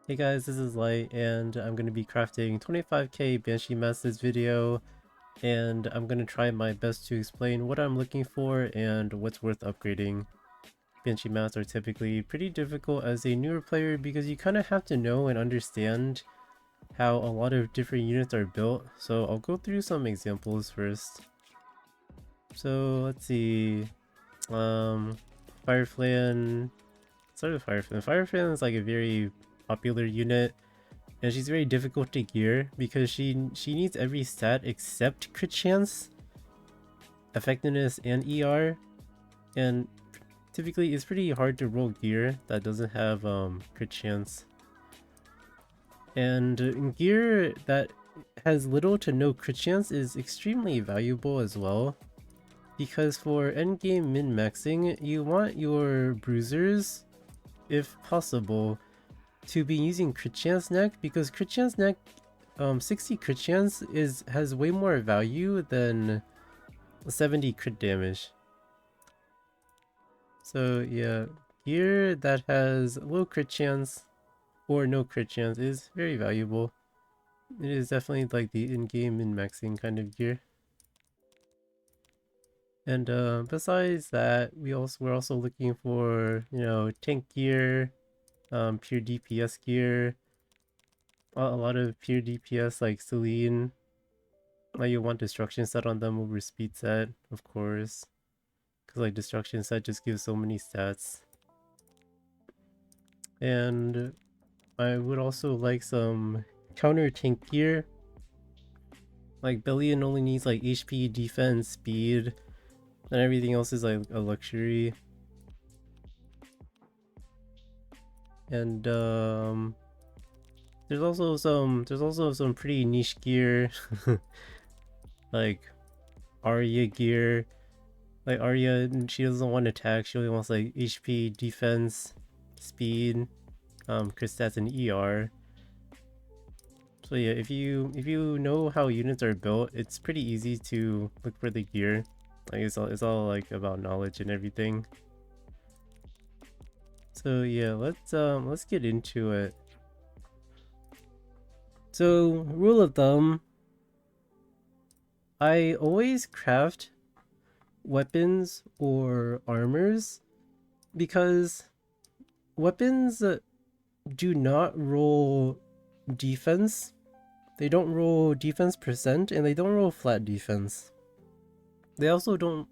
Hey guys, this is Light, and I'm going to be crafting 25k Banshee mats this video, and I'm going to try my best to explain what I'm looking for and what's worth upgrading. Banshee mats are typically pretty difficult as a newer player because you kind of have to know and understand how a lot of different units are built, so I'll go through some examples first. So let's see, Fireflan, start with Fireflan. Fireflan is like a very popular unit. And she's very difficult to gear because she needs every stat except crit chance, effectiveness, and ER. And typically it's pretty hard to roll gear that doesn't have crit chance. And gear that has little to no crit chance is extremely valuable as well. Because for endgame min-maxing, you want your bruisers, if possible, to be using crit chance neck, because crit chance neck 60 crit chance has way more value than 70 crit damage. So yeah, gear that has low crit chance or no crit chance is very valuable. It is definitely like the in-game min-maxing kind of gear. And besides that, we're also looking for, you know, tank gear, pure DPS gear, a lot of pure DPS like Celine. You want destruction set on them over speed set, of course. Because like destruction set just gives so many stats. And I would also like some counter tank gear. Like Bellion only needs like HP, defense, speed, and everything else is like a luxury. And there's also some pretty niche gear like Arya gear. Like Arya, she doesn't want attack, she only wants like HP, defense, speed, crit stats, and ER. So yeah, if you know how units are built, it's pretty easy to look for the gear. Like it's all like about knowledge and everything. So yeah, let's get into it. So rule of thumb, I always craft weapons or armors because weapons do not roll defense. They don't roll defense percent, and they don't roll flat defense. They also don't,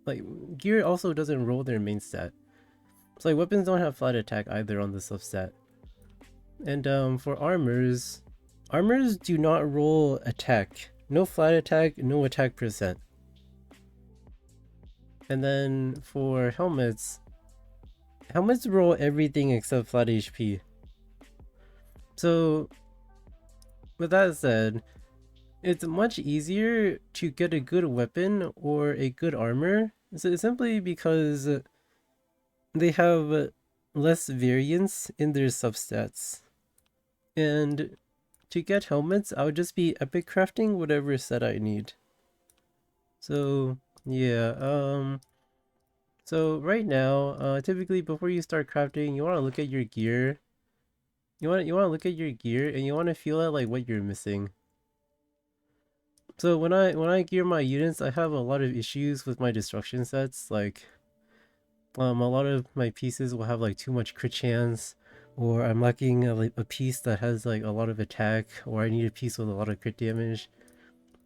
like, gear also doesn't roll their main stat. So like weapons don't have flat attack either on the substat. And for armors do not roll attack. No flat attack, no attack percent. And then for helmets roll everything except flat HP. So with that said, it's much easier to get a good weapon or a good armor simply because they have less variance in their substats. And to get helmets, I would just be epic crafting whatever set I need. So yeah, so right now, typically before you start crafting, you want to look at your gear. You want to look at your gear and you want to feel out like what you're missing. So when I gear my units, I have a lot of issues with my destruction sets. Like, a lot of my pieces will have like too much crit chance, or I'm lacking like a piece that has like a lot of attack, or I need a piece with a lot of crit damage.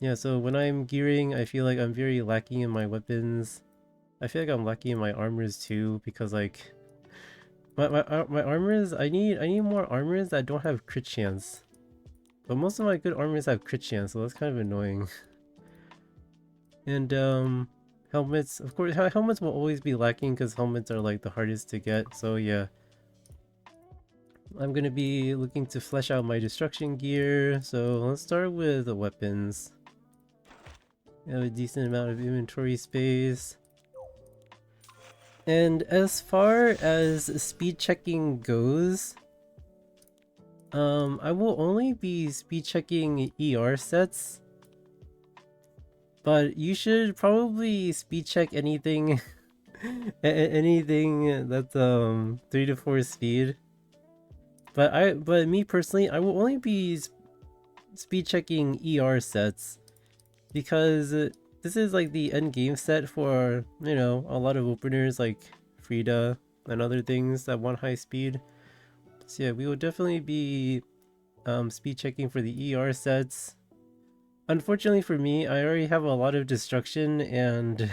Yeah, so when I'm gearing, I feel like I'm very lacking in my weapons. I feel like I'm lacking in my armors too, because like my armors, I need more armors that don't have crit chance. But most of my good armors have crit chance, so that's kind of annoying. And helmets, of course, helmets will always be lacking because helmets are like the hardest to get. So yeah, I'm gonna be looking to flesh out my destruction gear. So let's start with the weapons. I have a decent amount of inventory space. And as far as speed checking goes, I will only be speed checking ER sets, but you should probably speed check anything anything that's 3 to 4 speed. But me personally, I will only be speed checking ER sets because this is like the end game set for, you know, a lot of openers like Frida and other things that want high speed. So yeah, we will definitely be speed checking for the ER sets. Unfortunately for me, I already have a lot of destruction and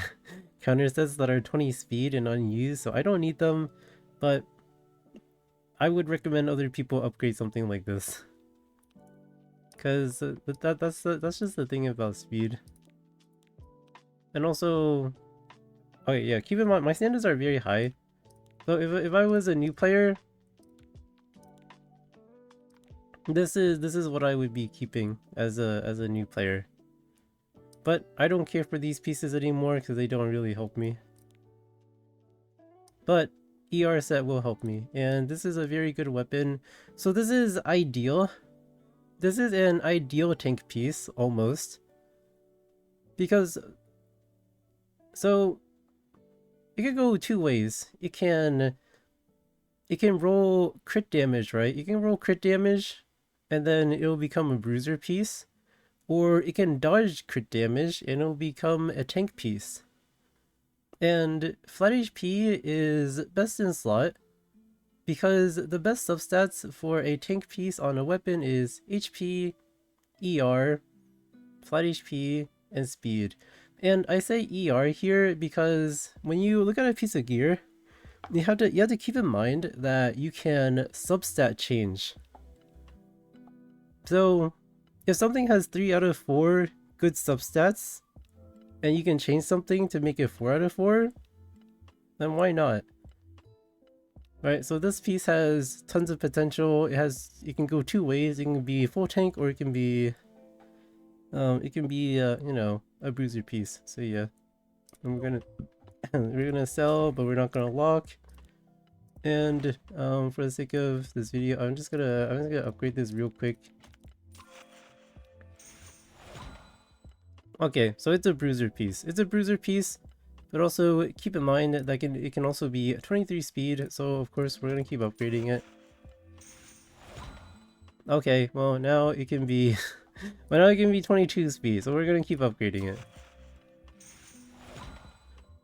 counter sets that are 20 speed and unused, so I don't need them, but I would recommend other people upgrade something like this. Because that's just the thing about speed. And also, okay, yeah, keep in mind, my standards are very high. So if I was a new player, this is what I would be keeping as a new player. But I don't care for these pieces anymore because they don't really help me. But ER set will help me, and this is a very good weapon. So this is ideal. This is an ideal tank piece, almost. Because, so, it can go two ways. It can roll crit damage, right? You can roll crit damage, and then it'll become a bruiser piece. Or it can dodge crit damage, and it'll become a tank piece. And flat HP is best in slot, because the best substats for a tank piece on a weapon is HP, ER, flat HP, and speed. And I say ER here because when you look at a piece of gear, you have to keep in mind that you can substat change. So if something has 3 out of 4 good substats, and you can change something to make it 4 out of 4, then why not? Right, so this piece has tons of potential. It can go two ways. It can be full tank, or it can be you know, a bruiser piece. So yeah, and we're gonna sell, but we're not gonna lock. And for the sake of this video, I'm just gonna upgrade this real quick. Okay, so it's a bruiser piece. It's a bruiser piece, but also keep in mind that it can also be 23 speed. So of course we're gonna keep upgrading it. Okay, well now it can be, well now it can be 22 speed. So we're gonna keep upgrading it.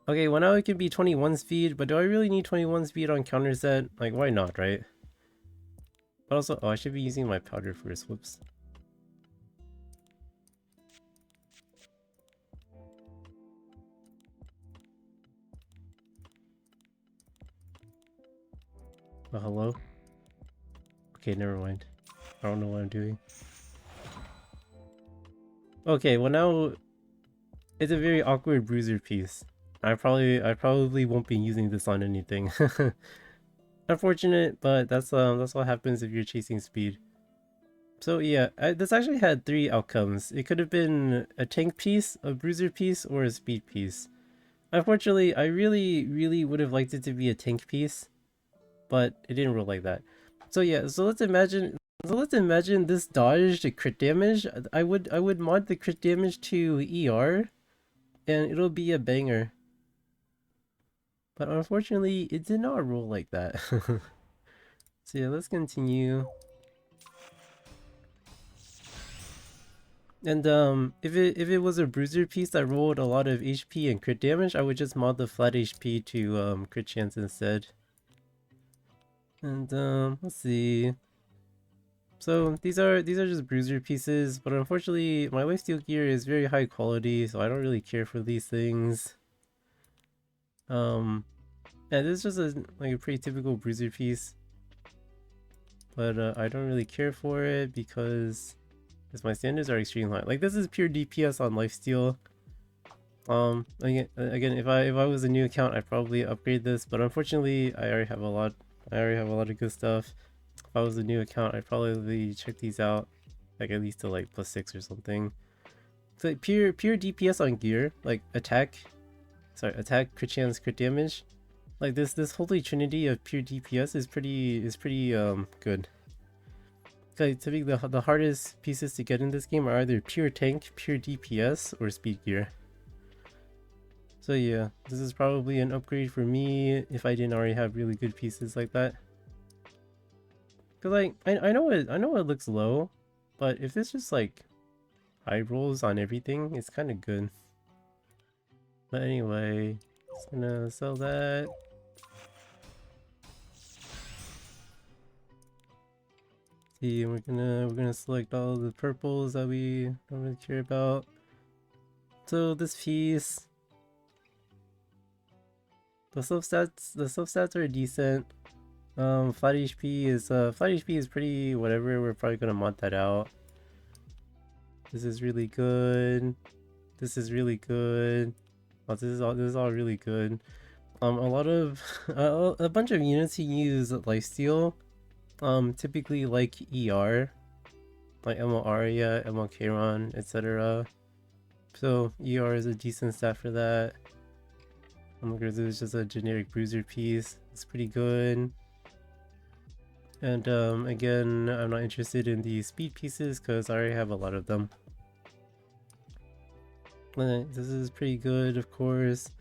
Okay, well now it can be 21 speed, but do I really need 21 speed on counter set? Like, why not, right? But also, oh, I should be using my powder first. Whoops. Oh, hello? Okay, never mind. I don't know what I'm doing. Okay, well now it's a very awkward bruiser piece. I probably won't be using this on anything. Unfortunate, but that's what happens if you're chasing speed. So yeah, this actually had 3 outcomes. It could have been a tank piece, a bruiser piece, or a speed piece. Unfortunately, I really would have liked it to be a tank piece, but it didn't roll like that. So yeah, so let's imagine this dodged crit damage. I would mod the crit damage to ER, and it'll be a banger. But unfortunately, it did not roll like that. So yeah, let's continue. And if it was a bruiser piece that rolled a lot of HP and crit damage, I would just mod the flat HP to crit chance instead. And let's see. So these are just bruiser pieces, but unfortunately my lifesteal gear is very high quality, so I don't really care for these things. And this is just like a pretty typical bruiser piece, but I don't really care for it because my standards are extremely high. Like, this is pure DPS on lifesteal. Again, if I was a new account, I'd probably upgrade this, but unfortunately I already have a lot of good stuff. If I was a new account, I'd probably check these out, like at least to like +6 or something. It's like pure DPS on gear, like attack, crit chance, crit damage. Like this holy trinity of pure DPS is pretty good. Like, to me, the hardest pieces to get in this game are either pure tank, pure DPS, or speed gear. So yeah, this is probably an upgrade for me if I didn't already have really good pieces like that. Cause like I know it looks low, but if it's just like high rolls on everything, it's kind of good. But anyway, just gonna sell that. See, we're gonna select all the purples that we don't really care about. So this piece, the substats are decent. Flat HP is pretty whatever. We're probably gonna mod that out. This is really good. This is really good. Oh, this is all really good. A lot of a bunch of units who use lifesteal, typically like ER, like ML Arya, ML Kairon, etc. So ER is a decent stat for that. Grizzly is just a generic bruiser piece. It's pretty good. And again, I'm not interested in the speed pieces because I already have a lot of them. This is pretty good, of course.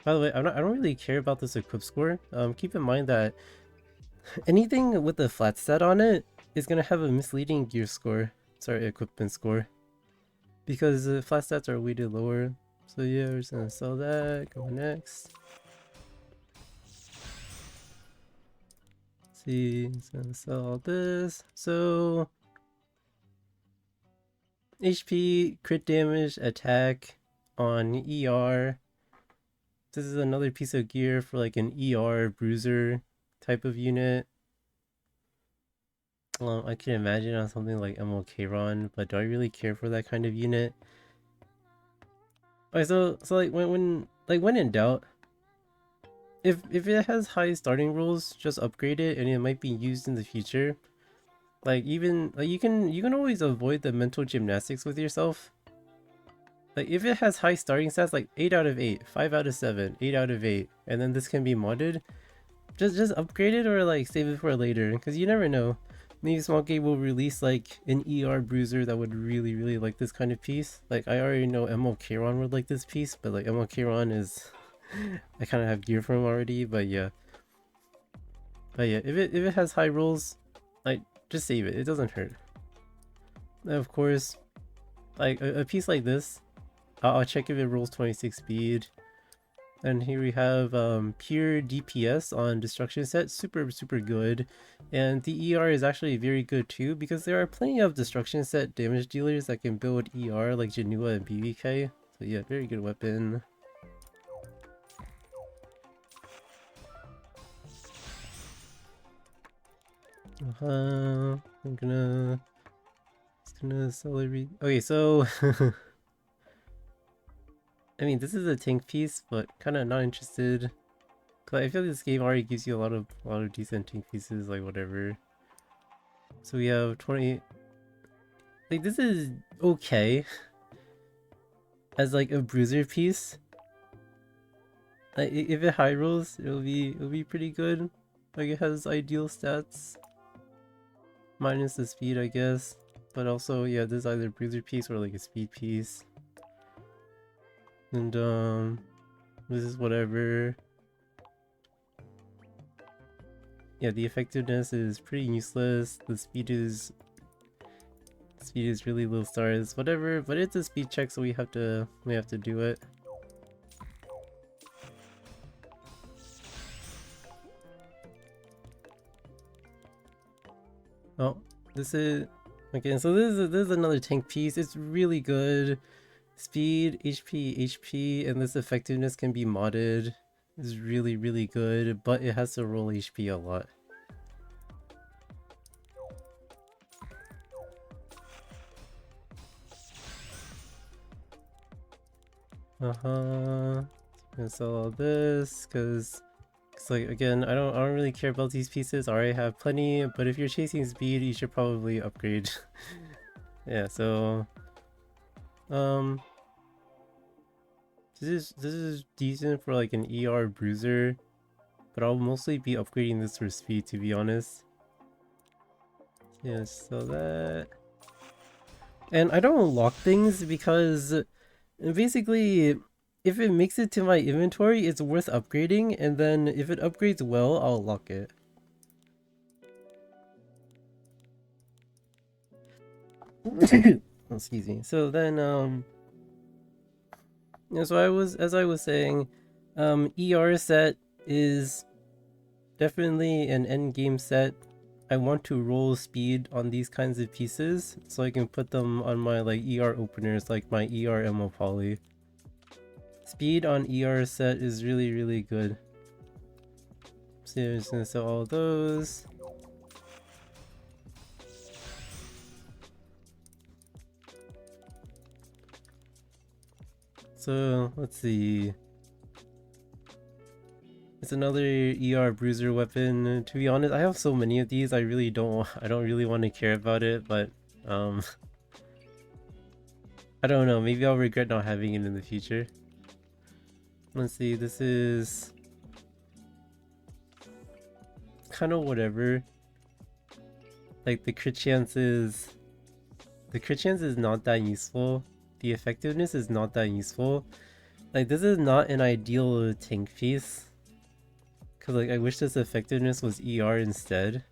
By the way, I don't really care about this equip score. Keep in mind that anything with a flat stat on it is gonna have a misleading gear score. Sorry, equipment score. Because the flat stats are weighted lower. So yeah, we're just gonna sell that. Go next. See, it's gonna sell all this. So HP, crit damage, attack on ER. This is another piece of gear for like an ER bruiser type of unit. I can imagine on something like ML Kairon, but do I really care for that kind of unit? Okay, so like when in doubt, if it has high starting rolls, just upgrade it and it might be used in the future. Like even like you can always avoid the mental gymnastics with yourself. Like if it has high starting stats like 8 out of 8, 5 out of 7, 8 out of 8, and then this can be modded, just upgrade it or like save it for later, because you never know. Maybe Small Gate will release like an ER bruiser that would really like this kind of piece. Like I already know ML Kairon would like this piece, but like ML Kairon is I kind of have gear for him already, but yeah. But yeah, if it has high rolls, like just save it. It doesn't hurt. And of course, like a piece like this, I'll check if it rolls 26 speed. And here we have pure DPS on destruction set, super good. And the ER is actually very good too, because there are plenty of destruction set damage dealers that can build ER like Janua and BBK. So yeah, very good weapon. I'm gonna sell every. Okay, so I mean, this is a tank piece, but kind of not interested. Cause I feel like this game already gives you a lot of decent tank pieces, like whatever. So we have 20. Like this is okay as like a bruiser piece. Like if it high rolls, it'll be pretty good. Like it has ideal stats, minus the speed, I guess. But also, yeah, this is either a bruiser piece or like a speed piece. And this is whatever. Yeah, the effectiveness is pretty useless. The speed is really low stars, whatever. But it's a speed check, so we have to do it. Oh, this is okay. So this is another tank piece. It's really good. Speed, HP, and this effectiveness can be modded. It's really good, but it has to roll HP a lot. Gonna sell all this because like again, I don't really care about these pieces. I already have plenty, but if you're chasing speed, you should probably upgrade. Yeah, so this is decent for like an ER bruiser, but I'll mostly be upgrading this for speed, to be honest. Yeah, so that. And I don't unlock things because basically if it makes it to my inventory, it's worth upgrading, and then if it upgrades well, I'll lock it. Excuse me. So then, so as I was saying, ER set is definitely an end game set. I want to roll speed on these kinds of pieces so I can put them on my like ER openers, like my ER Emo Poly. Speed on ER set is really good. So I'm just gonna sell all those. So let's see. It's another ER bruiser weapon. To be honest, I have so many of these. I don't really want to care about it, but um, I don't know. Maybe I'll regret not having it in the future. Let's see. This is kind of whatever. Like the crit chance is not that useful. The effectiveness is not that useful. Like this is not an ideal tank piece. Cause like I wish this effectiveness was ER instead.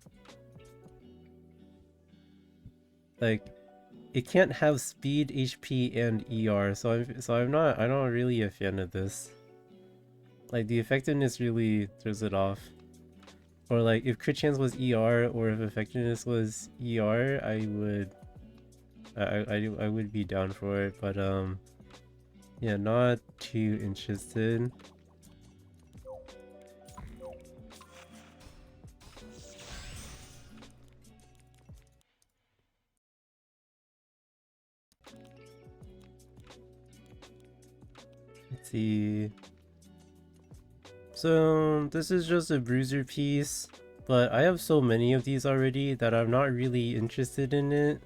Like it can't have speed, HP, and ER, so I'm not really a fan of this. Like the effectiveness really throws it off. Or like if crit chance was ER or if effectiveness was ER, I would be down for it, but yeah, not too interested. Let's see. So this is just a bruiser piece, but I have so many of these already that I'm not really interested in it.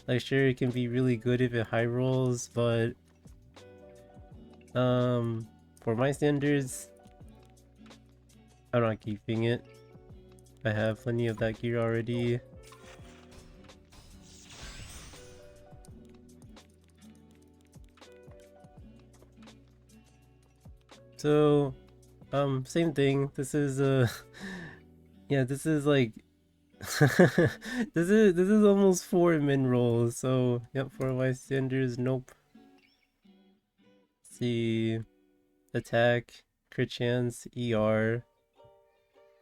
Like sure, it can be really good if it high rolls, but for my standards, I'm not keeping it. I have plenty of that gear already. So, same thing. This is yeah, this is like this is almost 4 min rolls. So, yep, for my standards, nope. Let's see, attack, crit chance, ER.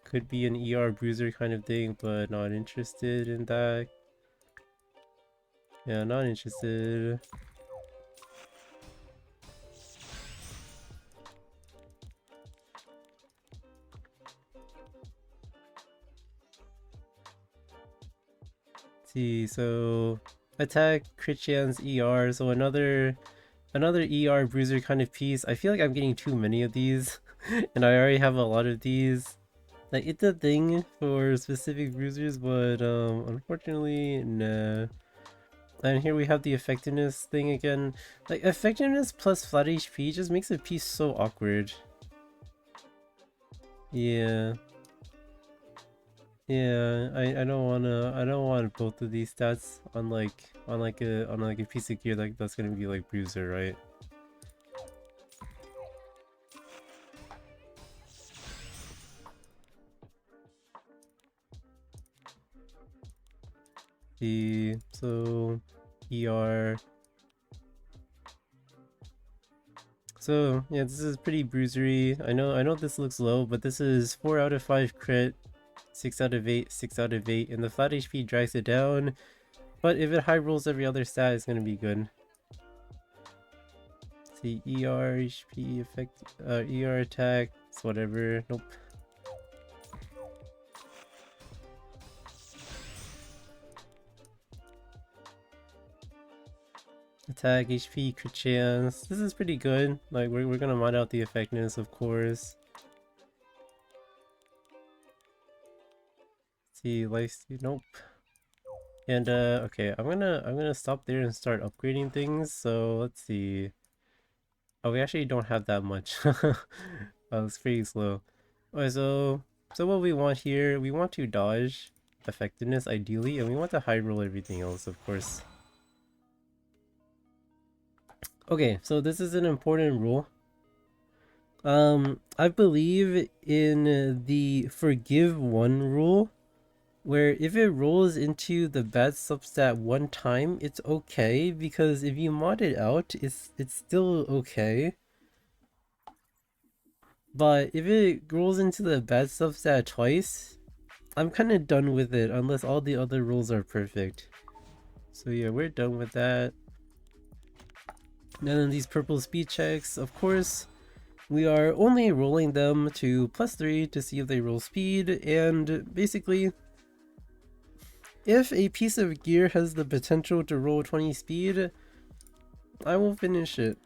Could be an ER bruiser kind of thing, but not interested in that. Yeah, not interested. See, so attack, crit chance, ER. So another ER bruiser kind of piece. I feel like I'm getting too many of these, and I already have a lot of these. Like it's a thing for specific bruisers, but unfortunately, nah. And here we have the effectiveness thing again. Like effectiveness plus flat HP just makes a piece so awkward. Yeah. Yeah, I don't want both of these stats on like a piece of gear like that's gonna be like bruiser, right? So ER. So yeah, this is pretty bruisery. I know this looks low, but this is 4 out of 5 crit, 6 out of 8, 6 out of 8, and the flat HP drags it down. But if it high rolls every other stat, it's gonna be good. See, ER, HP, effect, ER attack, it's whatever. Nope. Attack, HP, crit chance. This is pretty good. Like, we're gonna mod out the effectiveness, of course. See, lifesteal, nope. And, okay, I'm gonna stop there and start upgrading things, so let's see. Oh, we actually don't have that much. Oh, it's pretty slow. Okay, so what we want here, we want to dodge effectiveness ideally, and we want to high roll everything else, of course. Okay, so this is an important rule. I believe in the forgive one rule. where if it rolls into the bad substat one time, it's okay, because if you mod it out, it's still okay. But if it rolls into the bad substat twice, I'm kind of done with it unless all the other rules are perfect. So yeah, we're done with that. And then these purple speed checks, of course, we are only rolling them to +3 to see if they roll speed, and basically, if a piece of gear has the potential to roll 20 speed, I will finish it.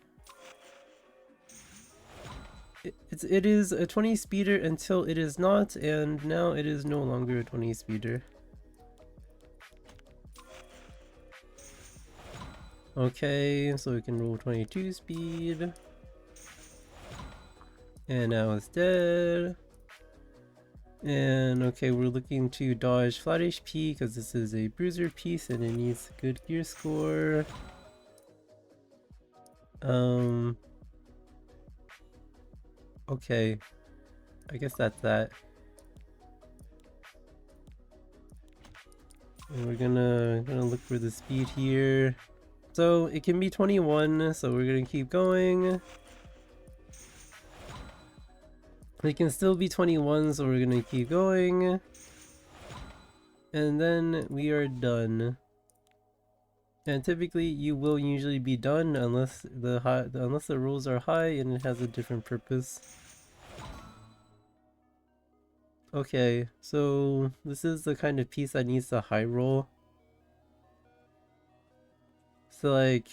It is a 20 speeder until it is not, and now it is no longer a 20 speeder. Okay, so we can roll 22 speed. And now it's dead. And okay, we're looking to dodge flat HP because this is a bruiser piece and it needs good gear score. Okay, I guess that's that. And we're gonna look for the speed here. So it can be 21, so we're gonna keep going. It can still be 21, so we're gonna keep going. And then we are done. And typically you will usually be done unless the rolls are high and it has a different purpose. Okay, so this is the kind of piece that needs a high roll. So like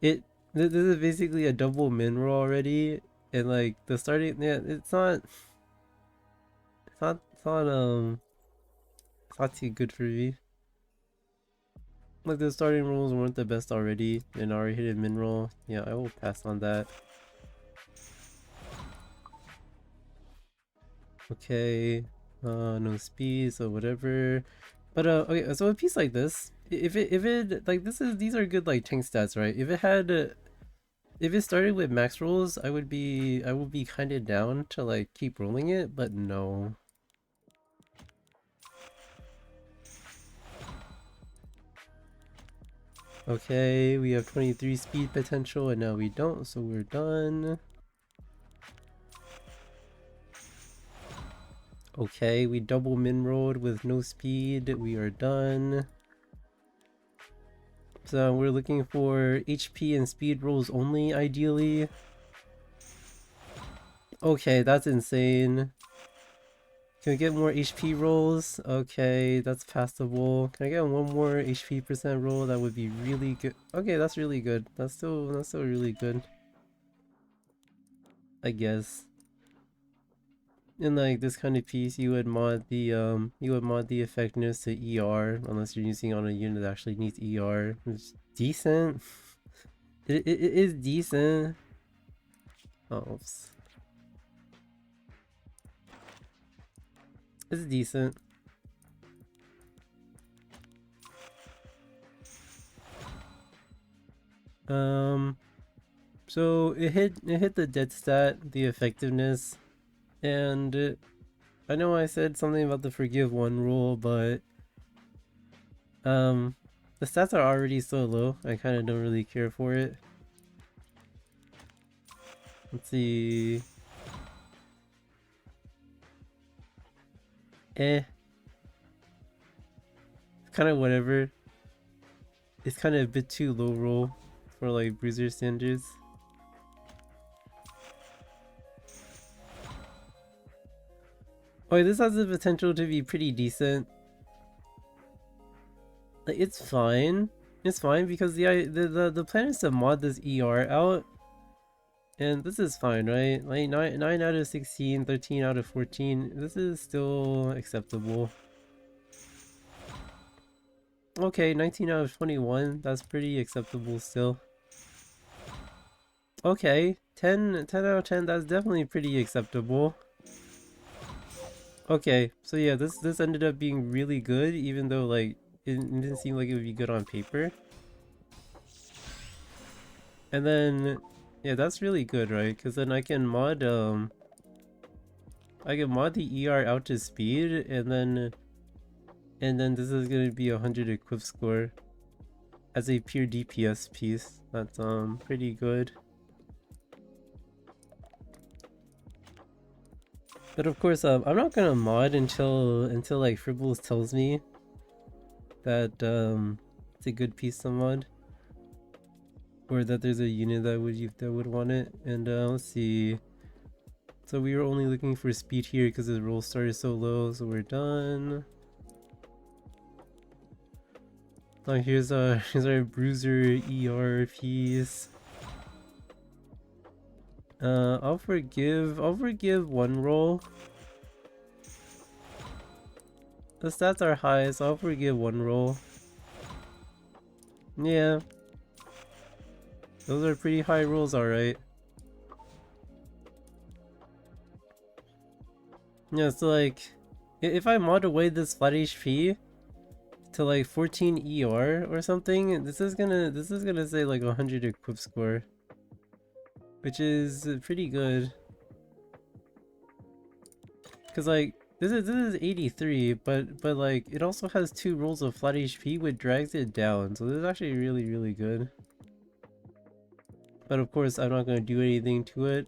this is basically a double min roll already, and like the starting, yeah, it's not too good for me. Like the starting rolls weren't the best already, and already hit a min roll. Yeah, I will pass on that. Okay, no speed, so whatever. But okay, so a piece like this, if it like these are good like tank stats, right? If it had if it started with max rolls, I would be kind of down to like keep rolling it, but no. Okay, we have 23 speed potential and now we don't, so we're done. Okay, we double min rolled with no speed, we are done. So we're looking for HP and speed rolls only, ideally. Okay, that's insane. Can we get more HP rolls? Okay, that's passable. Can I get one more HP percent roll? That would be really good. Okay, that's really good. That's still really good, I guess. In like this kind of piece, you would mod the effectiveness to ER unless you're using on a unit that actually needs ER. It's decent. It is decent. Oh, oops. It's decent. So it hit the dead stat, the effectiveness, and I know I said something about the forgive one rule, but the stats are already so low, I kind of don't really care for it. Let's see. It's kind of whatever. It's kind of a bit too low roll for like bruiser standards. Oh, this has the potential to be pretty decent. Like it's fine. It's fine because the plan is to mod this ER out. And this is fine, right? Like 9 out of 16, 13 out of 14. This is still acceptable. Okay, 19 out of 21. That's pretty acceptable still. Okay, 10 out of 10. That's definitely pretty acceptable. Okay, so yeah, this ended up being really good, even though like it didn't seem like it would be good on paper. And then yeah, that's really good, right? Because then I can mod the ER out to speed, and then And then this is gonna be 100 equip score as a pure DPS piece. That's pretty good. But of course, I'm not gonna mod until like Fribbles tells me that it's a good piece to mod, or that there's a unit that would want it. And let's see. So we were only looking for speed here because the roll started so low, so we're done. Oh, here's here's our bruiser ER piece. I'll forgive one roll. The stats are high, so I'll forgive one roll. Yeah, those are pretty high rolls, alright. Yeah, so like, if I mod away this flat HP to like 14 ER or something, this is gonna say like 100 equip score, which is pretty good. Cause like this is 83, but like it also has 2 rolls of flat HP, which drags it down. So this is actually really good. But of course, I'm not gonna do anything to it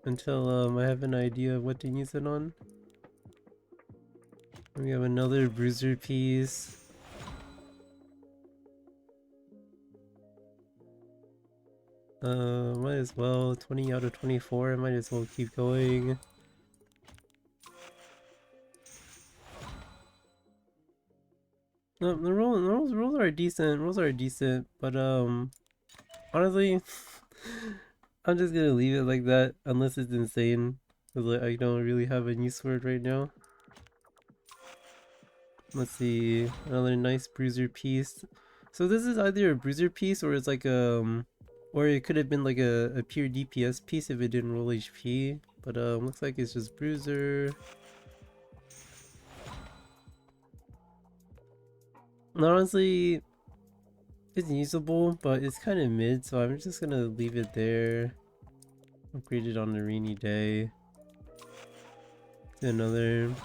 until I have an idea of what to use it on. We have another bruiser piece. Might as well. 20 out of 24. I might as well keep going. No, the rolls are decent. Rolls are decent, but honestly, I'm just gonna leave it like that unless it's insane. Cause like, I don't really have a use for it right now. Let's see, another nice bruiser piece. So this is either a bruiser piece or it's like or it could have been like a pure DPS piece if it didn't roll HP. But looks like it's just bruiser. And honestly, it's usable, but it's kind of mid, so I'm just gonna leave it there. Upgrade it on a rainy day. Another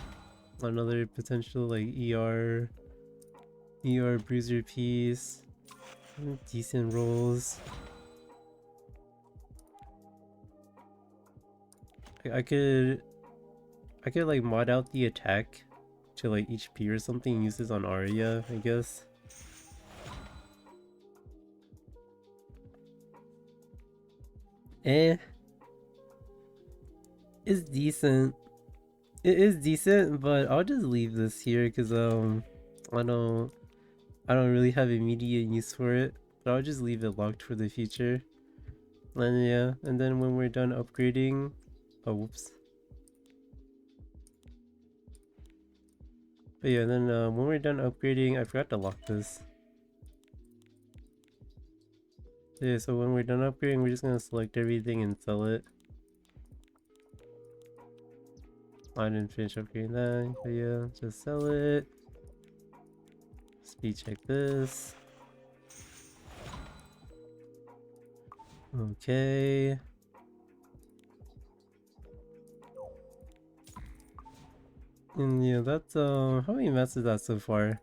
potential like ER bruiser piece. Decent rolls. I could like mod out the attack to like HP or something, use this on Arya, I guess. Eh, it's decent. It is decent, but I'll just leave this here because I don't really have immediate use for it. But I'll just leave it locked for the future. And yeah, and then when we're done upgrading, oh whoops. But yeah, then when we're done upgrading, I forgot to lock this. Yeah, so when we're done upgrading, we're just gonna select everything and sell it. I didn't finish upgrading that, but yeah, just sell it. Speed check this. Okay. And yeah, that's how many mats is that so far?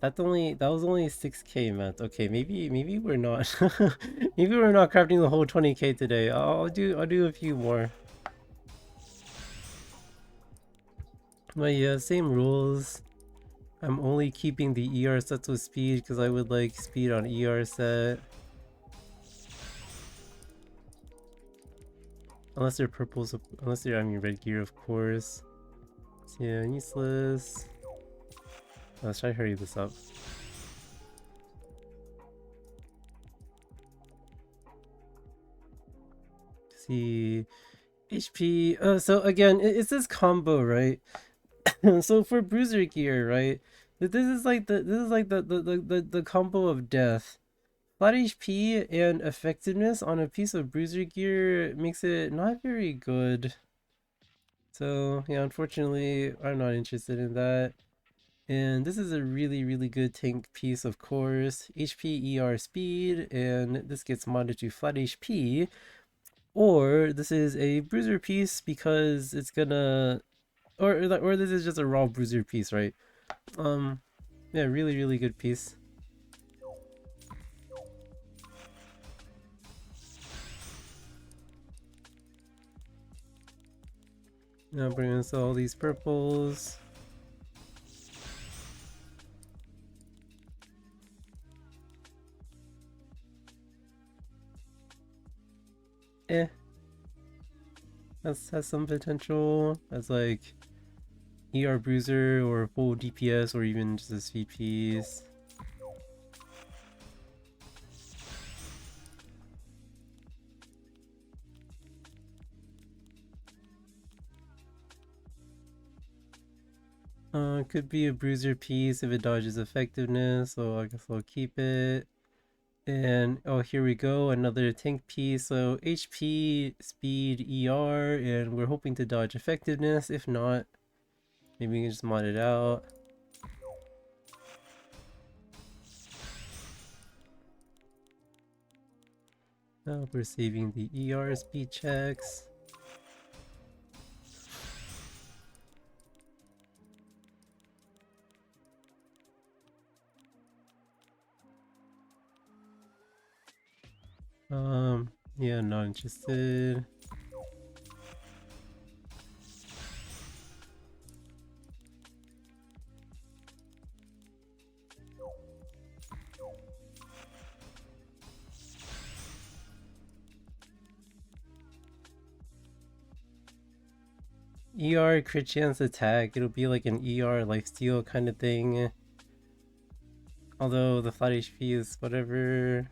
That was only 6k mats. Okay, maybe we're not maybe we're not crafting the whole 20k today. I'll do a few more. But yeah, same rules. I'm only keeping the ER sets with speed because I would like speed on ER set. Unless they're purples, unless they're, I mean, red gear, of course. So yeah, useless. Let's try to hurry this up. See, HP. So again, it's this combo, right? So for bruiser gear, right? This is like the combo of death. Flat HP and effectiveness on a piece of bruiser gear makes it not very good. So yeah, unfortunately, I'm not interested in that. And this is a really good tank piece, of course. HP, ER, speed, and this gets modded to flat HP. Or this is a bruiser piece because it's gonna... or this is just a raw bruiser piece, right? Yeah, really, really good piece. Now bring us all these purples. Eh, has some potential as like ER bruiser or full DPS or even just as VPs. Could be a bruiser piece if it dodges effectiveness, so I guess I'll keep it. And oh, here we go, another tank piece. So HP, speed, ER, and we're hoping to dodge effectiveness. If not, maybe we can just mod it out. Now we're saving the ER speed checks. Yeah, not interested. ER crit chance attack, it'll be like an ER lifesteal kind of thing. Although the flat HP is whatever.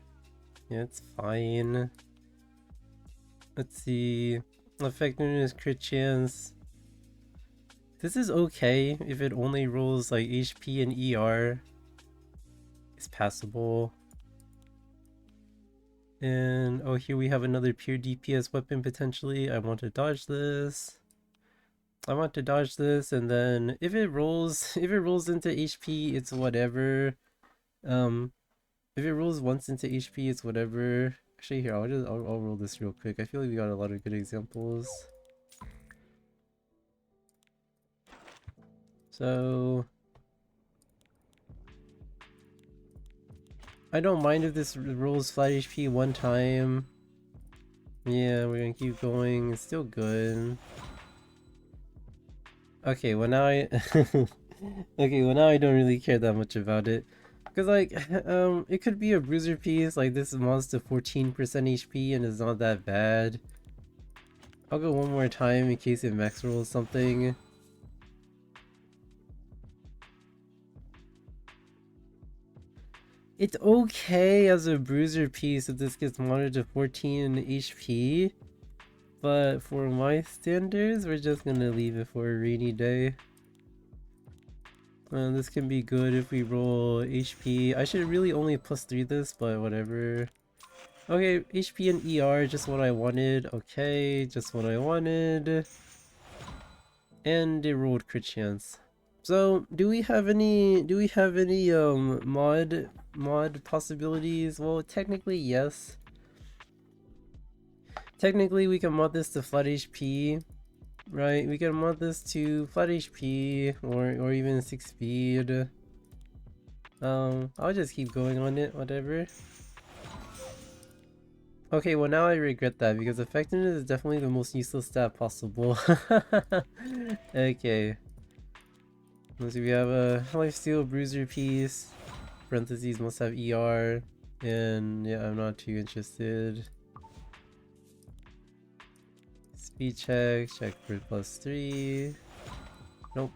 Yeah, it's fine. Let's see. Effectiveness, crit chance. This is okay if it only rolls like HP and ER. It's passable. And oh, here we have another pure DPS weapon potentially. I want to dodge this. I want to dodge this, and then if it rolls into HP, it's whatever. If it rolls once into HP, it's whatever. Actually, here I'll roll this real quick. I feel like we got a lot of good examples. So I don't mind if this rolls flat HP one time. Yeah, we're gonna keep going. It's still good. Okay, well now I okay, well now I don't really care that much about it. Cause like, it could be a bruiser piece, like this mods to 14% HP and it's not that bad. I'll go one more time in case it max rolls something. It's okay as a bruiser piece if this gets modded to 14 HP. But for my standards, we're just gonna leave it for a rainy day. This can be good if we roll HP. I should really only +3 this, but whatever. Okay, HP and ER, just what I wanted. Okay, just what I wanted. And it rolled crit chance. So, do we have any mod possibilities? Well, technically yes. Technically we can mod this to flat HP. Right, we can mod this to flat HP or even 6 speed. I'll just keep going on it, whatever. Okay, well now I regret that because effectiveness is definitely the most useless stat possible. Okay. Let's see, we have a lifesteal bruiser piece. Parentheses must have ER. And yeah, I'm not too interested. Speed check for +3. Nope.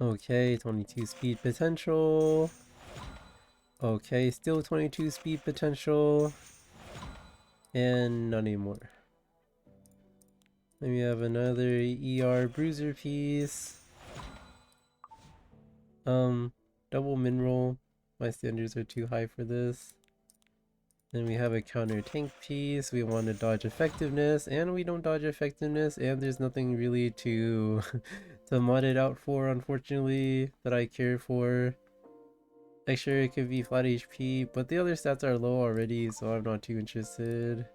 Okay, 22 speed potential. Okay, still 22 speed potential. And not anymore. Then we have another ER bruiser piece. Double mineral. My standards are too high for this. Then we have a counter tank piece. We want to dodge effectiveness, and we don't dodge effectiveness, and there's nothing really to to mod it out for, unfortunately, that I care for. Like sure, it could be flat HP, but the other stats are low already, so I'm not too interested.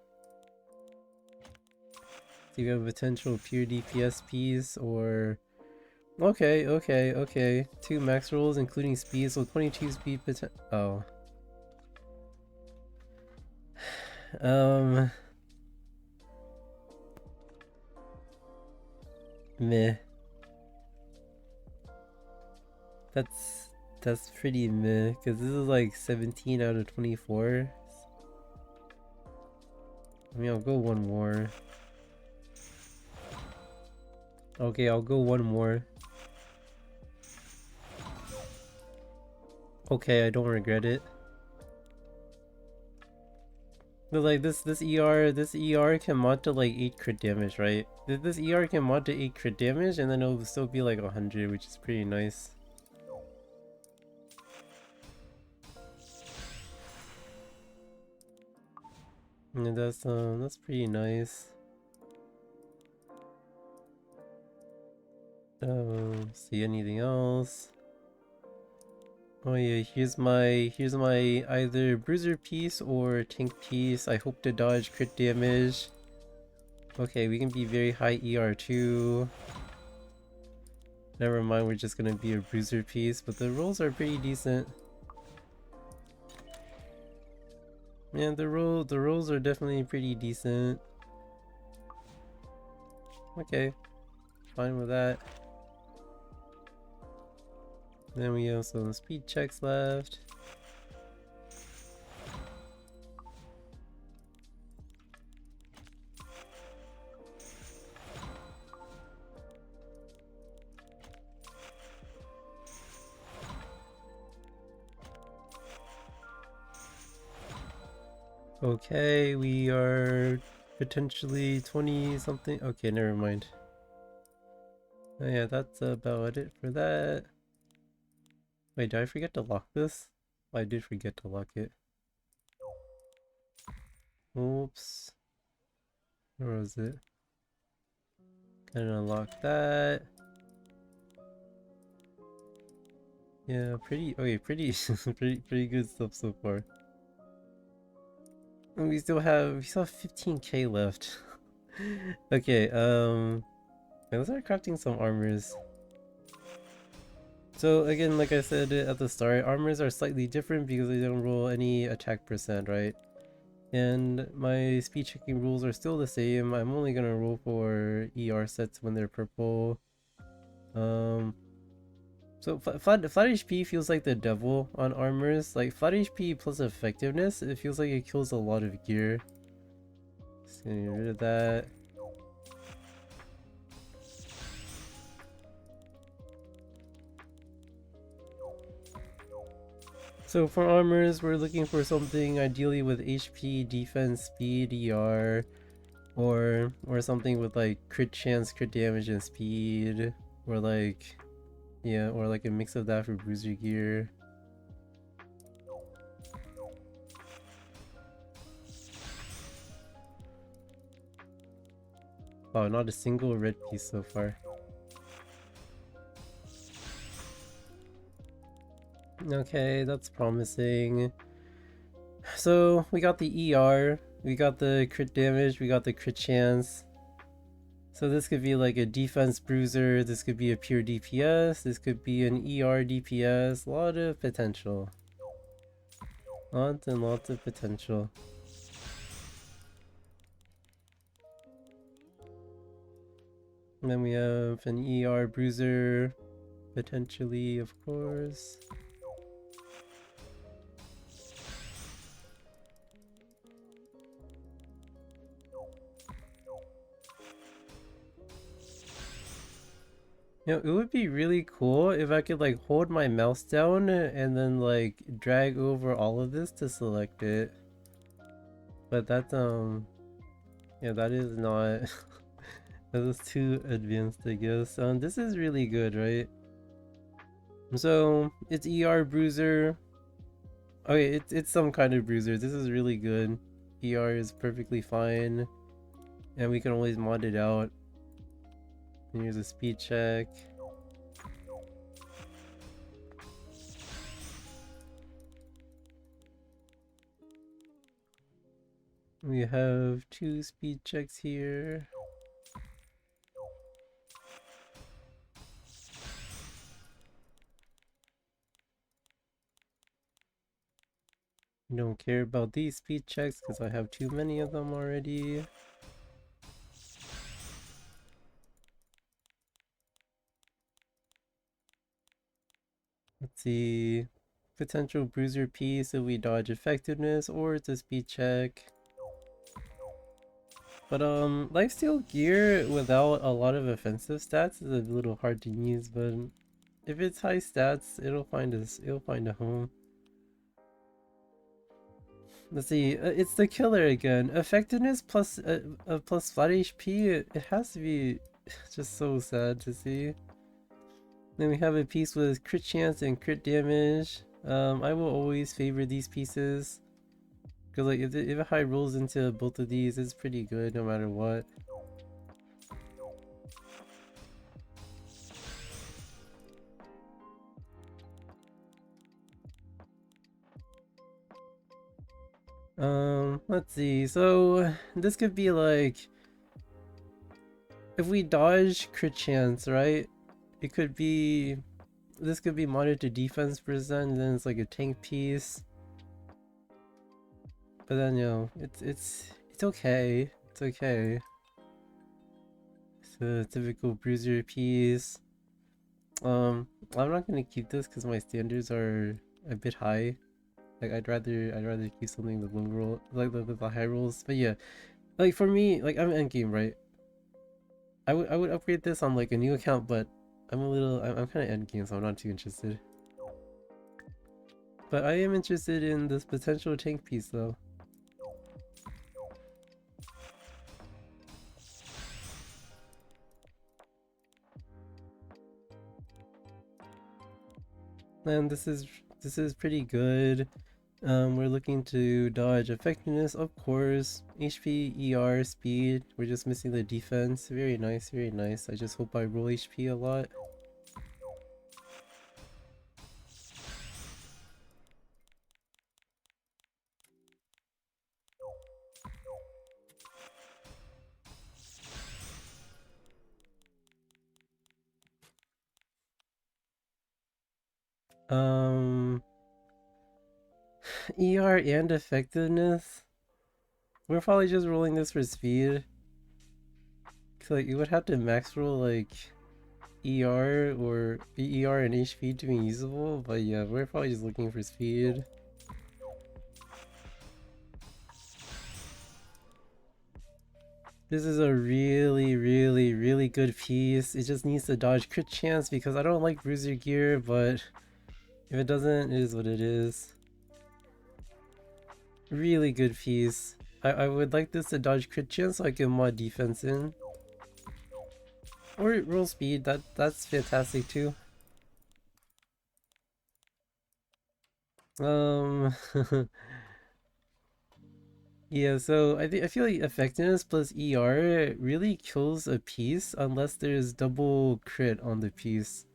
Do you have a potential pure DPS piece or... Okay, okay, okay. 2 max rolls including speed, so 22 speed potential. Oh. Um... Meh. That's... That's pretty meh, because this is like 17 out of 24. I mean, I'll go one more. Okay, I'll go one more. Okay, I don't regret it. But like this ER can mod to like 8 crit damage, right? This ER can mod to 8 crit damage and then it'll still be like 100, which is pretty nice. And that's pretty nice. See anything else? Oh yeah, here's my either bruiser piece or tank piece. I hope to dodge crit damage. Okay, we can be very high ER too. Never mind, we're just gonna be a bruiser piece, but the rolls are pretty decent. Man, the rolls are definitely pretty decent. Okay, fine with that. Then we have some speed checks left. Okay, we are potentially 20 something. Okay, never mind. Oh yeah, that's about it for that. Wait, did I forget to lock this? I did forget to lock it. Oops. Where was it? Gonna unlock that. Yeah, okay, pretty pretty good stuff so far. And we still have 15k left. Okay, let's start crafting some armors. So again, like I said at the start, armors are slightly different because they don't roll any attack percent, right? And my speed checking rules are still the same. I'm only gonna roll for ER sets when they're purple. So flat HP feels like the devil on armors. Like flat HP plus effectiveness, it feels like it kills a lot of gear. Just gonna get rid of that. So for armors, we're looking for something ideally with HP, defense, speed, ER, or something with like crit chance, crit damage, and speed, or like yeah, or like a mix of that for bruiser gear. Wow, not a single red piece so far. Okay, that's promising. So we got the ER, we got the crit damage, we got the crit chance. So this could be like a defense bruiser, this could be a pure DPS, this could be an ER DPS, a lot of potential. Lots and lots of potential. And then we have an ER bruiser, potentially, of course. You know, it would be really cool if I could like hold my mouse down and then like drag over all of this to select it. But that's yeah, that is not that is too advanced, I guess. This is really good, right? So it's ER bruiser. Okay, it's some kind of bruiser. This is really good. ER is perfectly fine. And we can always mod it out. And here's a speed check. We have 2 speed checks here. Don't care about these speed checks because I have too many of them already. Let's see. Potential bruiser piece if we dodge effectiveness, or it's a speed check. But lifesteal gear without a lot of offensive stats is a little hard to use, but if it's high stats, it'll find a home. Let's see, it's the killer again. Effectiveness plus plus flat HP, it has to be just so sad to see. Then we have a piece with crit chance and crit damage. I will always favor these pieces. Because like if it high rolls into both of these, it's pretty good no matter what. Let's see. So this could be like if we dodge crit chance, right? It could be this could be modded to defense percent, and then it's like a tank piece. But then it's okay. It's okay. It's a typical bruiser piece. I'm not gonna keep this because my standards are a bit high. Like I'd rather keep something with low roll, like the high rolls. But yeah, like for me, like I'm endgame, right? I would upgrade this on like a new account, but I'm kind of endgame, so I'm not too interested. But I am interested in this potential tank piece though. And this is pretty good. We're looking to dodge effectiveness, of course, HP, ER, speed. We're just missing the defense. Very nice, very nice. I just hope I roll HP a lot. ER and effectiveness. We're probably just rolling this for speed. Cause like you would have to max roll like ER or ER and HP to be usable, but yeah, we're probably just looking for speed. This is a really good piece. It just needs to dodge crit chance because I don't like bruiser gear, but if it doesn't, it is what it is. Really good piece. I would like this to dodge crit chance so I can mod defense in. Or roll speed, that's fantastic too. Um Yeah, so I feel like effectiveness plus ER really kills a piece unless there's double crit on the piece.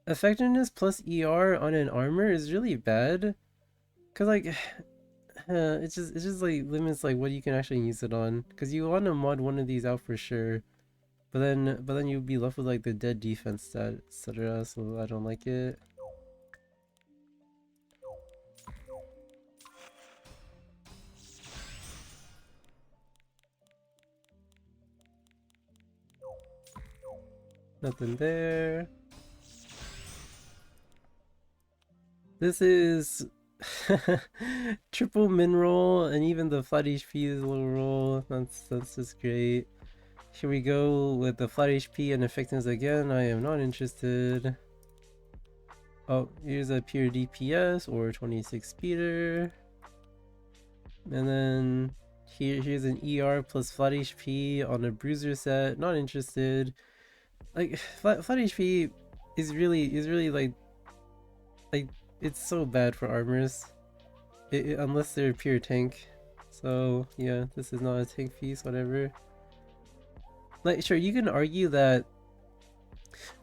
Effectiveness plus ER on an armor is really bad. Cause like it's just like limits like what you can actually use it on. Cause you want to mod one of these out for sure. But then you'd be left with like the dead defense stat, etc. So I don't like it. Nothing there. This is triple min roll, and even the flat HP is low roll. That's just great. Here we go with the flat HP and effectiveness again. I am not interested. Oh, here's a pure DPS or 26 speeder. And then here's an ER plus flat HP on a bruiser set. Not interested. Like flat HP is really like it's so bad for armors. Unless they're pure tank. So yeah, this is not a tank piece, whatever. Like sure, you can argue that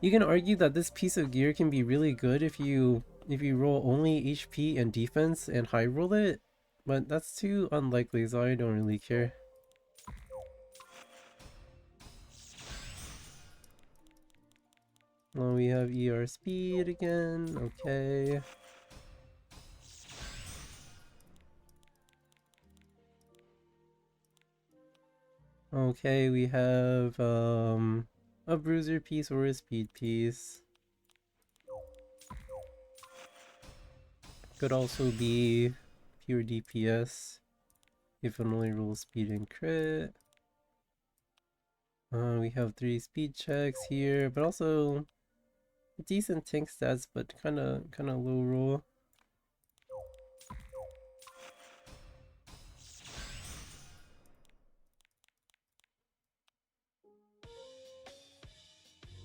this piece of gear can be really good if you roll only HP and defense and high roll it, but that's too unlikely, so I don't really care. Well, we have ER speed again, okay. Okay, we have a bruiser piece or a speed piece. Could also be pure DPS if it only rolls speed and crit. We have 3 speed checks here, but also decent tank stats, but kinda low roll.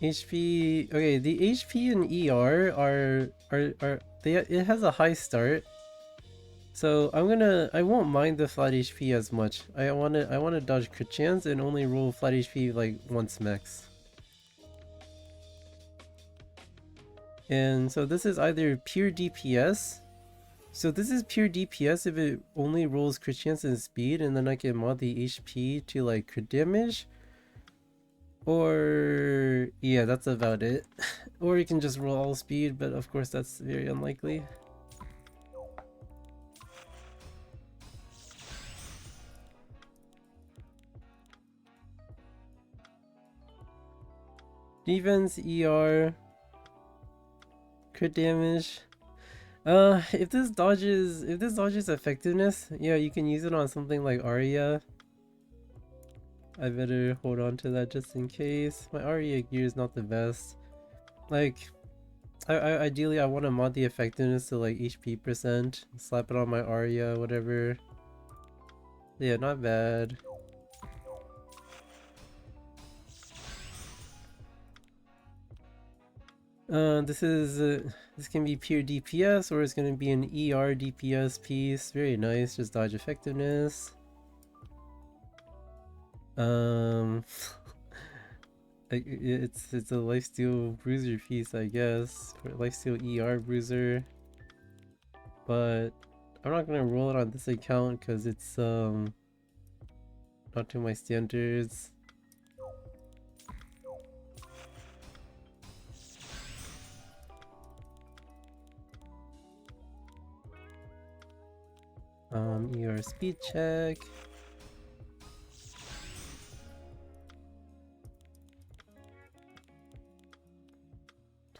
HP. Okay, the HP and ER are they. It has a high start, so I won't mind the flat HP as much. I wanna dodge crit chance and only roll flat HP like once max. And so this is either pure DPS. So this is pure DPS if it only rolls crit chance and speed, and then I can mod the HP to like crit damage. Or yeah, that's about it. Or you can just roll all speed, but of course that's very unlikely. Defense, ER, crit damage. If this dodges effectiveness, yeah, you can use it on something like Arya. I better hold on to that just in case. My Arya gear is not the best. Like, ideally I want to mod the effectiveness to like HP percent, slap it on my Arya, whatever. Yeah, not bad. This can be pure DPS or it's gonna be an ER DPS piece. Very nice, just dodge effectiveness. It's a lifesteal bruiser piece, I guess, for lifesteal ER bruiser. But I'm not gonna roll it on this account because it's not to my standards. ER speed check.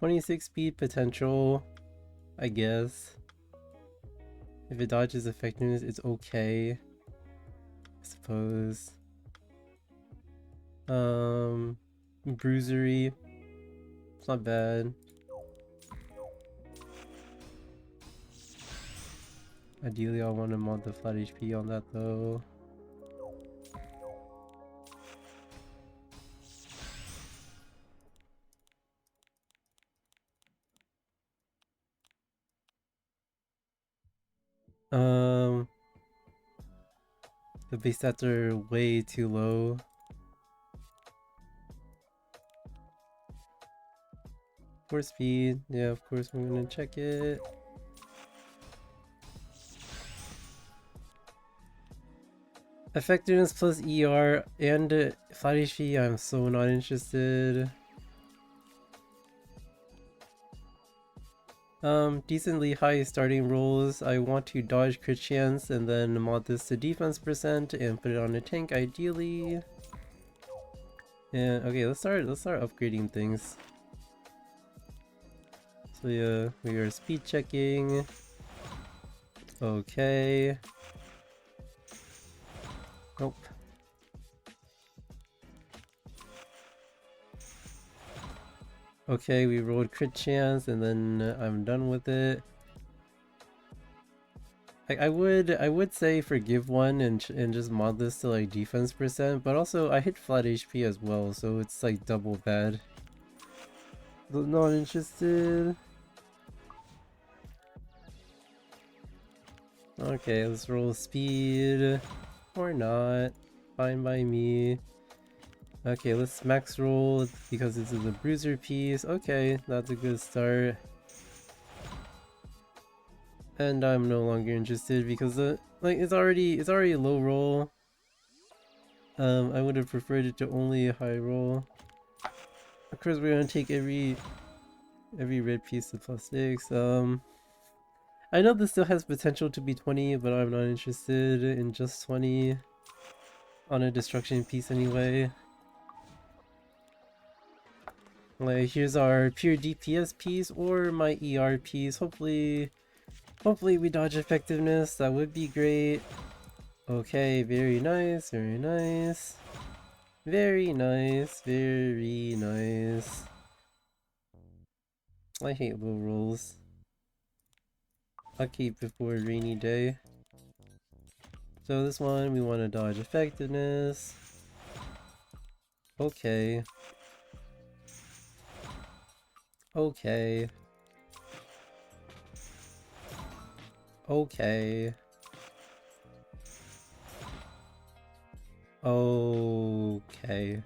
.26 speed potential, I guess. If it dodges effectiveness, it's okay, I suppose. Bruisery, it's not bad. Ideally, I want to mod the flat HP on that though. The base stats are way too low. For speed, yeah, of course I'm gonna check it. Effectiveness plus ER and flat HP, I'm so not interested. Decently high starting rolls. I want to dodge crit chance and then mod this to defense percent and put it on a tank ideally. And okay, let's start upgrading things. So yeah, we are speed checking. Okay. Nope. Okay, we rolled crit chance and then I'm done with it. I would say forgive one and just mod this to like defense percent, but also I hit flat HP as well, so it's like double bad. Not interested. Okay, let's roll speed. Or not. Fine by me. Okay, let's max roll because this is a bruiser piece. Okay, that's a good start. And I'm no longer interested because it's already a low roll. I would have preferred it to only a high roll. Of course, we're gonna take every red piece to +6. I know this still has potential to be 20, but I'm not interested in just 20. on a destruction piece anyway. Like, here's our pure DPS piece or my ER piece. Hopefully we dodge effectiveness. That would be great. Okay, very nice, very nice. Very nice, very nice. I hate low rolls. I'll keep it for a rainy day. So this one, we want to dodge effectiveness. Okay. Okay. Okay. Okay.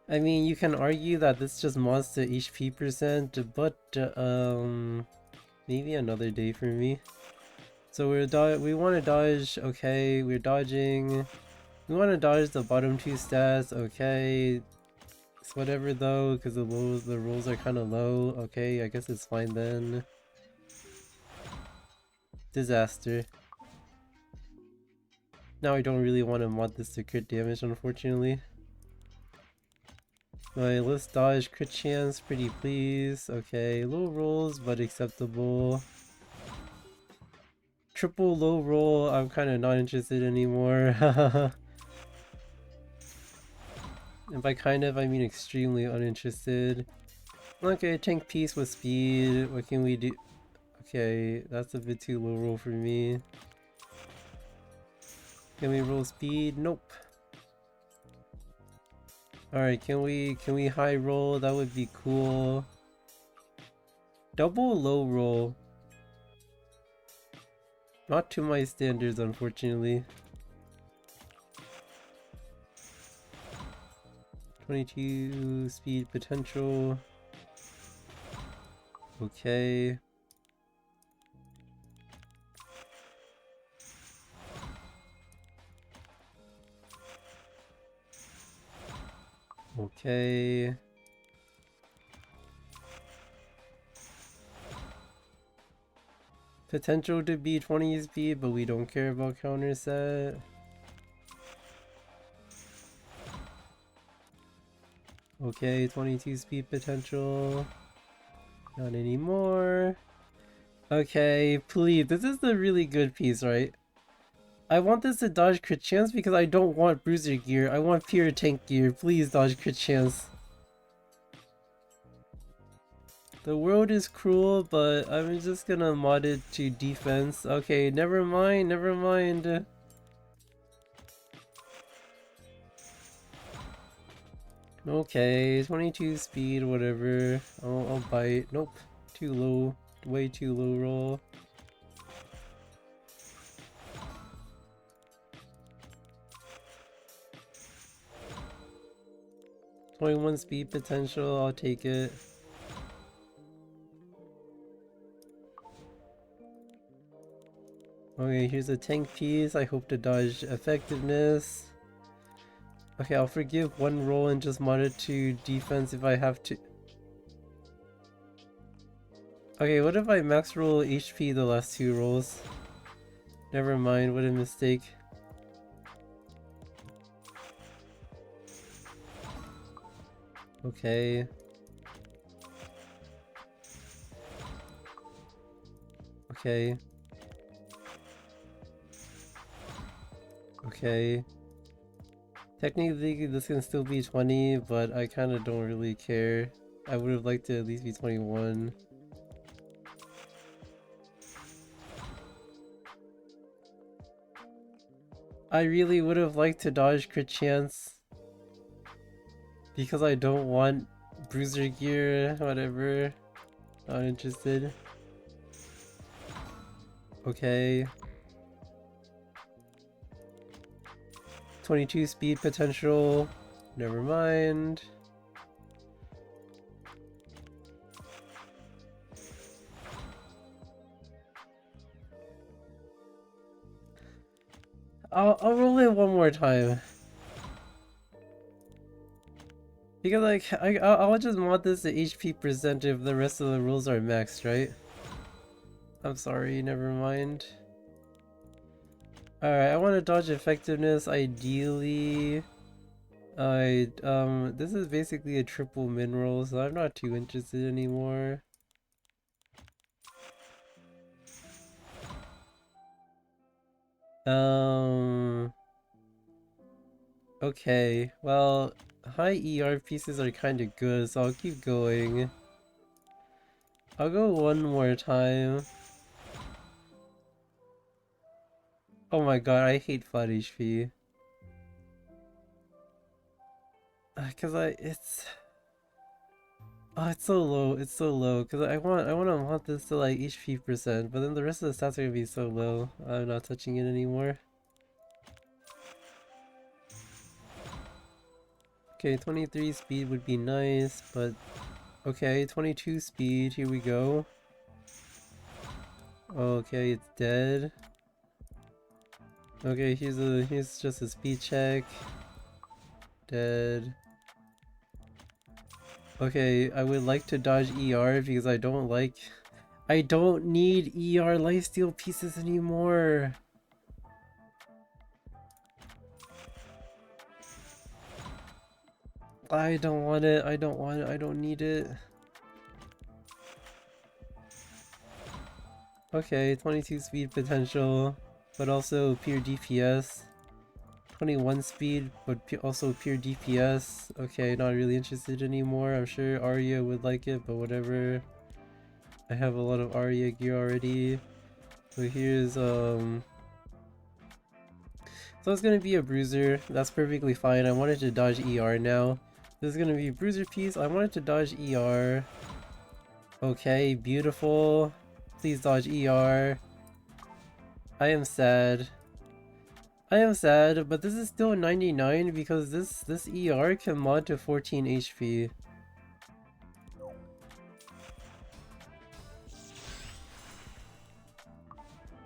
I mean, you can argue that this just mods to HP percent, but maybe another day for me. So we want to dodge. Okay, we're dodging. We want to dodge the bottom two stats. Okay, it's whatever though, because the rolls are kind of low. Okay, I guess it's fine then. Disaster. Now I don't really want to mod this to crit damage, unfortunately. Alright, let's dodge crit chance, pretty please. Okay, low rolls, but acceptable. Triple low roll, I'm kind of not interested anymore. And by kind of, I mean extremely uninterested. Okay, tank piece with speed. What can we do? Okay, that's a bit too low roll for me. Can we roll speed? Nope. Alright, can we high roll? That would be cool. Double low roll. Not to my standards, unfortunately. 22 speed potential. Okay. Okay. Potential to be 20 speed, but we don't care about counter set. Okay, 22 speed potential. Not anymore. Okay, please. This is the really good piece, right? I want this to dodge crit chance because I don't want bruiser gear. I want pure tank gear. Please dodge crit chance. The world is cruel, but I'm just gonna mod it to defense. Okay, never mind, never mind. Okay, 22 speed, whatever. I'll bite. Nope, too low. Way too low roll. .1 speed potential, I'll take it. Okay, here's a tank piece. I hope to dodge effectiveness. Okay, I'll forgive one roll and just mod it to defense if I have to. Okay, what if I max roll HP the last two rolls? Never mind, what a mistake. Okay. Okay. Okay. Technically this can still be 20, but I kinda don't really care. I would have liked to at least be 21. I really would have liked to dodge crit chance. Because I don't want bruiser gear, whatever. Not interested. Okay. 22 speed potential. Never mind. I'll roll it one more time. Because like I'll just mod this to HP percent if the rest of the rules are maxed, right? I'm sorry, never mind. Alright, I want to dodge effectiveness, ideally. This is basically a triple mineral, so I'm not too interested anymore. Okay, well, high ER pieces are kind of good, so I'll keep going. I'll go one more time. Oh my god, I hate flat HP. It's so low, it's so low, cause I want this to like HP percent, but then the rest of the stats are gonna be so low, I'm not touching it anymore. Okay, 23 speed would be nice, but okay, 22 speed, here we go. Okay, it's dead. Okay, here's just a speed check. Dead. Okay, I would like to dodge ER because I don't need ER lifesteal pieces anymore. I don't want it, I don't want it, I don't need it. Okay, 22 speed potential, but also pure DPS. 21 speed, but also pure DPS. Okay, not really interested anymore. I'm sure Arya would like it, but whatever. I have a lot of Arya gear already. So here's so it's gonna be a bruiser. That's perfectly fine. I wanted to dodge ER now. This is gonna be a bruiser piece. I wanted to dodge ER. Okay, beautiful. Please dodge ER. I am sad. I am sad, but this is still 99 because this ER can mod to 14 HP.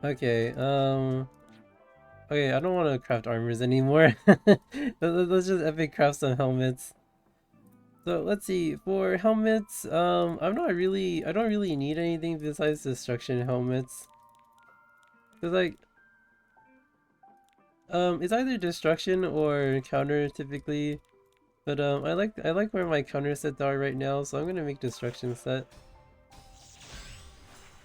Okay, okay, I don't want to craft armors anymore. Let's just epic craft some helmets. So let's see, for helmets, I don't really need anything besides destruction helmets. Cause like, it's either destruction or counter typically. But I like where my counter sets are right now, so I'm gonna make destruction set.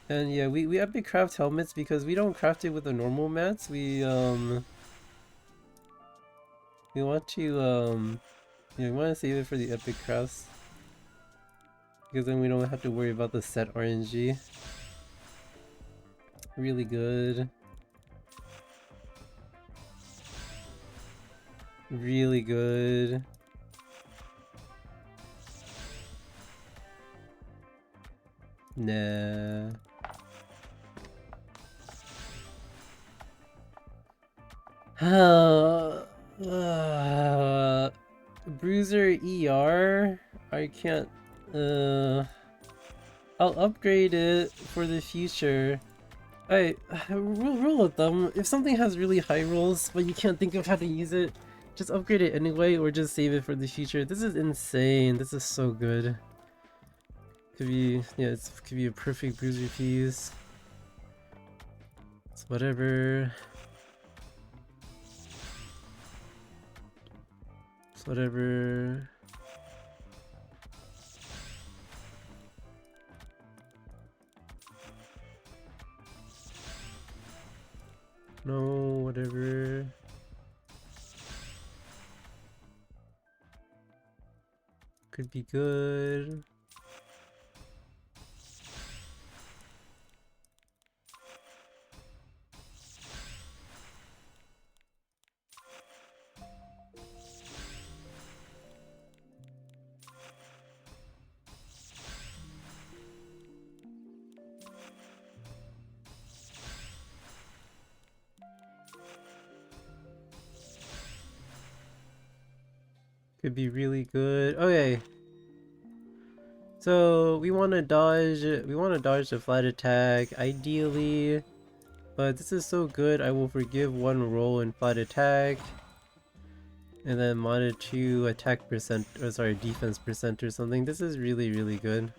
And yeah, we epic craft helmets because we don't craft it with the normal mats. We want to yeah, we want to save it for the epic crafts because then we don't have to worry about the set RNG. Really good. Really good. Nah. Bruiser ER? I can't. I'll upgrade it for the future. Alright, rule of thumb, if something has really high rolls but you can't think of how to use it, just upgrade it anyway or just save it for the future. This is insane. This is so good. Could be, yeah, it could be a perfect bruiser piece. It's whatever. It's whatever. No, whatever. Could be good. Could be really good. Okay. So we want to dodge the flat attack ideally, but this is so good I will forgive one roll in flat attack and then mod it to attack percent, or sorry, defense percent or something. This is really good.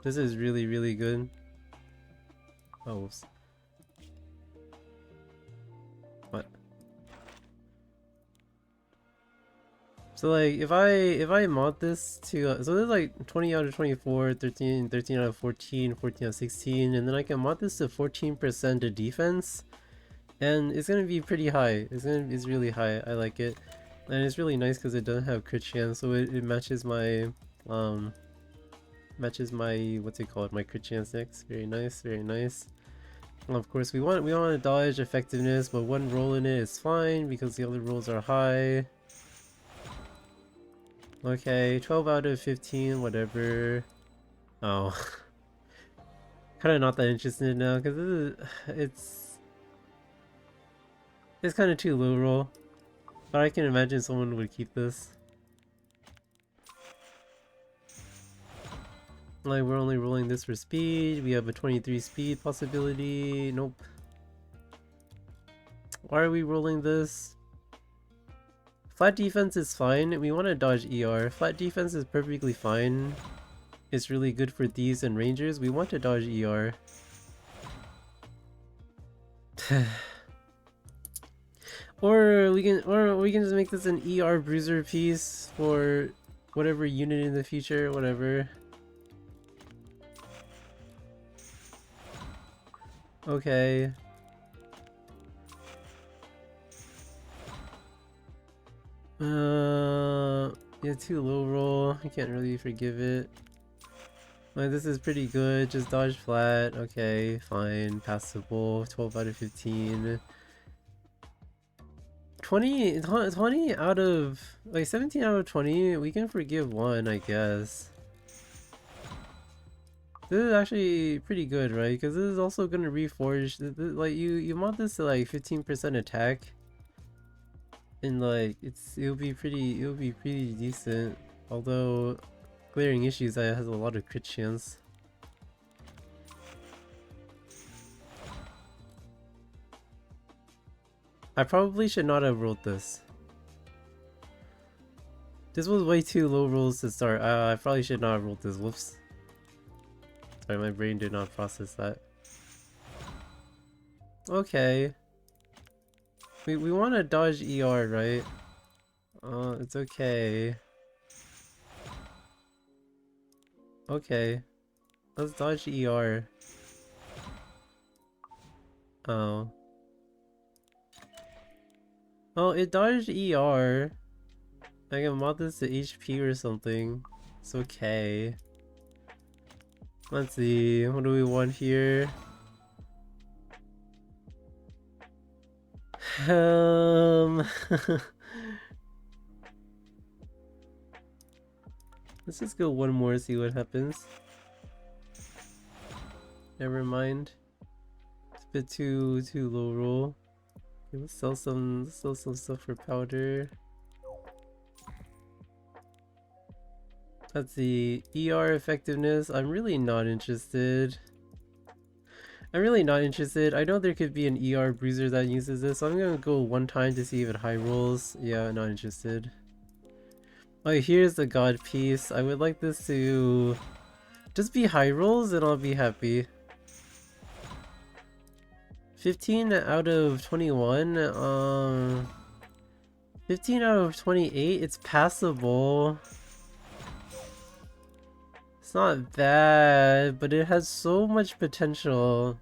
This is really good. Oh, whoops. So like if I mod this to so there's like 20 out of 24, 13 out of 14, 14 out of 16, and then I can mod this to 14% of defense, and it's gonna be pretty high. It's really high. I like it, and it's really nice because it doesn't have crit chance, so it matches my um what's it called, my crit chance next. Very nice, very nice. Well, of course we want to dodge effectiveness, but one roll in it is fine because the other rolls are high. Okay, 12 out of 15, whatever. Oh. Kinda not that interested now, because it's kind of too low roll. But I can imagine someone would keep this. Like, we're only rolling this for speed. We have a 23 speed possibility. Nope. Why are we rolling this? Flat defense is fine. We want to dodge ER. Flat defense is perfectly fine. It's really good for thieves and rangers. We want to dodge ER. Or we can just make this an ER bruiser piece for whatever unit in the future, whatever. Okay. Yeah, too low roll. I can't really forgive it. Like, this is pretty good. Just dodge flat. Okay, fine. Passable. 12 out of 15. 20 out of... like, 17 out of 20. We can forgive one, I guess. This is actually pretty good, right? Because this is also gonna reforge. Like, you want this to, like, 15% attack. And, like, it'll be pretty decent. Although... clearing issues has a lot of crit chance. I probably should not have rolled this. This was way too low rolls to start. I probably should not have rolled this. Whoops. Sorry, my brain did not process that. Okay. We want to dodge ER, right? It's okay. Okay. Let's dodge ER. Oh. Oh, it dodged ER. I can mod this to HP or something. It's okay. Let's see, what do we want here? Let's just go one more, see what happens. Never mind. It's a bit too low roll. Okay, let's sell some stuff for powder. Let's see, ER effectiveness. I'm really not interested. I know there could be an ER bruiser that uses this, so I'm gonna go one time to see if it high rolls. Yeah, not interested. Oh, here's the god piece. I would like this to just be high rolls and I'll be happy. 15 out of 21. 15 out of 28. It's passable. It's not bad, but it has so much potential.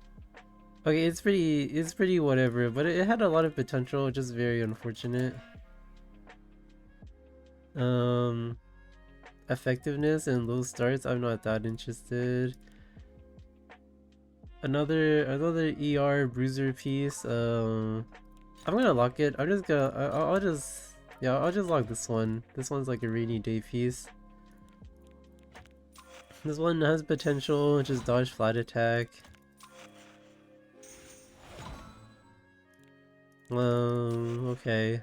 Okay, it's pretty whatever, but it had a lot of potential, just very unfortunate. Effectiveness and low starts, I'm not that interested. Another ER bruiser piece. I'm gonna lock it. I'm just gonna I'll just lock this one. This one's like a rainy day piece. This one has potential, just dodge flat attack. Okay.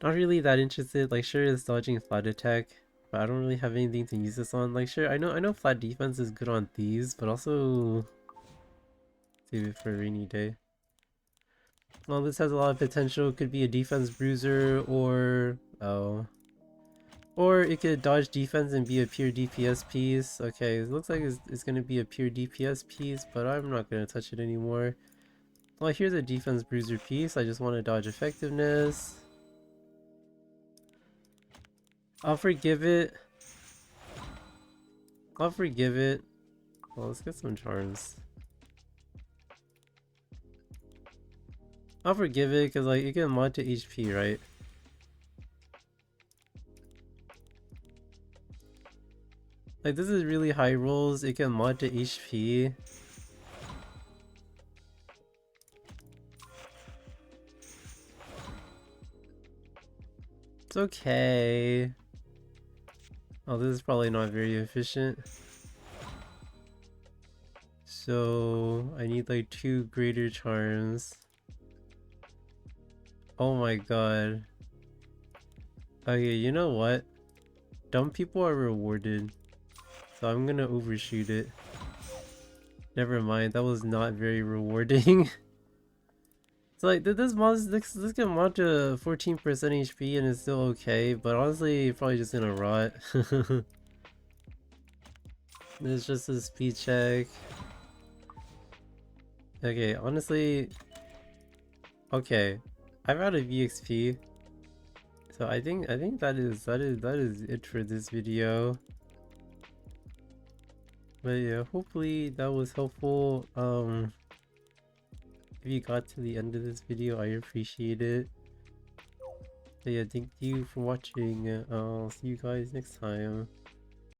Not really that interested. Like, sure, it's dodging flat attack, but I don't really have anything to use this on. Like, sure, I know flat defense is good on thieves, but also save it for a rainy day. Well, this has a lot of potential. It could be a defense bruiser, or or it could dodge defense and be a pure DPS piece. Okay, it looks like it's gonna be a pure DPS piece, but I'm not gonna touch it anymore. Well, here's a defense bruiser piece. I just want to dodge effectiveness. I'll forgive it. I'll forgive it. Well, let's get some charms. I'll forgive it because like you can mod to HP, right? Like this is really high rolls. It can mod to HP. It's okay. Oh, this is probably not very efficient. So I need like 2 greater charms. Oh my god. Okay, you know what? Dumb people are rewarded. So I'm gonna overshoot it. Never mind, that was not very rewarding. It's like, this can mod to 14% HP and it's still okay, but honestly, probably just gonna rot. It's just a speed check. Okay, honestly, okay. I'm out of EXP. So I think that is it for this video. But yeah, hopefully that was helpful. If you got to the end of this video, I appreciate it. But yeah, thank you for watching. I'll see you guys next time.